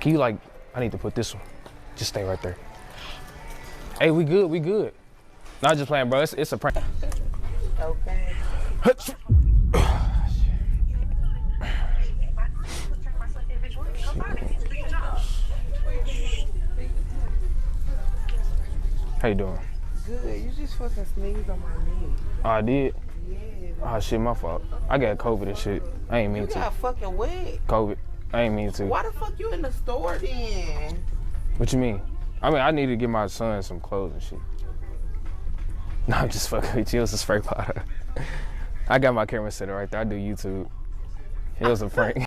Can you like, I need to put this one. Just stay right there. Hey, we good, we good. Not just playing, bro. It's a prank. Okay. How you doing? Good. You just fucking sneezed on my knee. Oh, I did? Yeah. Oh, shit, my fault. I got COVID and shit. I ain't mean You to. got fucking wet. COVID. I ain't mean to. Why the fuck you in the store then? What you mean? I mean, I need to get my son some clothes and shit. No, I'm just fucking with you. It was a spray powder. I got my camera set right there. I do YouTube. It was a prank.